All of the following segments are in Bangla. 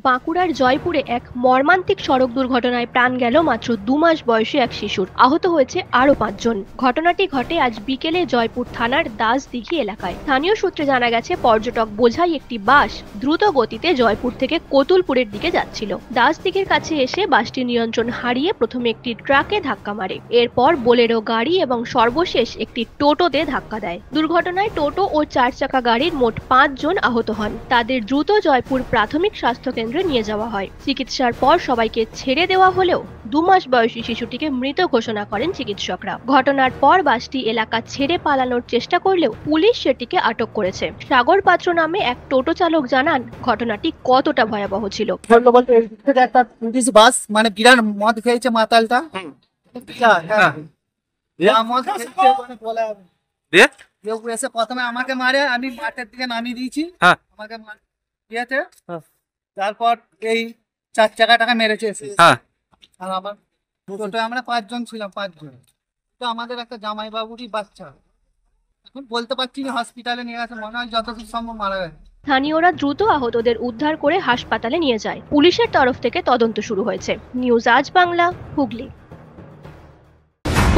বাঁকুড়ার জয়পুরে এক মর্মান্তিক সড়ক দুর্ঘটনায় প্রাণ গেল মাত্র 2 মাস বয়সী এক শিশুর। আহত হয়েছে আরও 5 জন। ঘটনাটি ঘটে আজ বিকেলে জয়পুর থানার দাসদিঘি এলাকায়। স্থানীয় সূত্রে জানা গেছে, পর্যটক বোঝাই একটি বাস দ্রুত গতিতে জয়পুর থেকে কতুলপুরের দিকে যাচ্ছিল। দাসদিঘির কাছে এসে বাসটি নিয়ন্ত্রণ হারিয়ে প্রথমে একটি ট্রাকে ধাক্কা মারে, এরপর বোলেরো গাড়ি এবং সর্বশেষ একটি টোটোতে ধাক্কা দেয়। দুর্ঘটনায় টোটো ও 4 চাকা গাড়ির মোট 5 জন আহত হন। তাদের দ্রুত জয়পুর প্রাথমিক স্বাস্থ্য কেন্দ্রে নিয়ে যাওয়া হয়। চিকিৎসার পর সবাইকে ছেড়ে দেওয়া হলেও 2 মাস বয়সী শিশুটিকে মৃত ঘোষণা করেন চিকিৎসকরা। ঘটনার পর বাসটি এলাকা ছেড়ে পালানোর চেষ্টা করলেও পুলিশ সেটিকে আটক করেছে। সাগর পাত্র নামে এক টোটো চালক জানান, ঘটনাটি কতটা ভয়াবহ ছিল। একটা পুলিশ বাস, মানে বিরাট মদ খেয়েছে মাতালটা। এসে প্রথমে আমাকে মারে, আমি মাঠের দিকে নামিয়ে দিয়েছি, আমাকে দিয়েছে। তারপর এই 4 চাকাটাকে মেরেছে এসে। আর আমার টোটোয় আমরা 5 জন ছিলাম, 5 জন। তো আমাদের একটা জামাই বাবুরই বাচ্চা, এখন বলতে পারছি না, হসপিটালে নিয়ে গেছে, মনে হয় যতদূর সম্ভব মারা গেছে। স্থানীয়রা দ্রুত আহতদের উদ্ধার করে হাসপাতালে নিয়ে যায়। পুলিশের তরফ থেকে তদন্ত শুরু হয়েছে। নিউজ আজ বাংলা, হুগলি।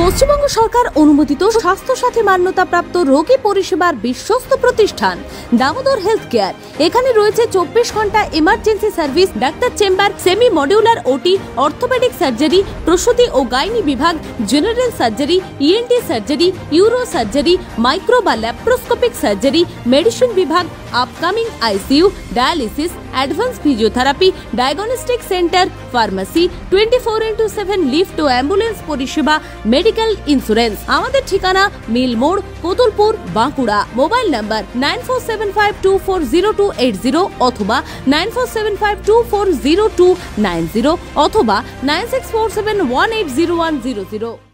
পশ্চিমবঙ্গ সরকার অনুমোদিত স্বাস্থ্যসাথী মান্যতাপ্রাপ্ত রোগী পরিষেবার বিশ্বস্ত প্রতিষ্ঠান দামোদর হেলথ কেয়ার। এখানে রয়েছে 24 ঘন্টা emergency service, doctor chamber, semi modular OT, orthopaedic surgery, প্রসূতি ও গাইনি বিভাগ, general surgery, ENT surgery, uro surgery, micro বা ল্যাপ্রোস্কোপিক সার্জারি, মেডিসিন বিভাগ, upcoming ICU, dialysis, advance physiotherapy, diagnostic centre, pharmacy, 24x7 lift ও অ্যাম্বুলেন্স পরিষেবা, মেডিকেল ইন্স্যুরেন্স। আমাদের ঠিকানা মিল মোড়, কতুলপুর, বাঁকুড়া। মোবাইল নাম্বার 9475240280 অথবা 9475240290 অথবা 9647180100।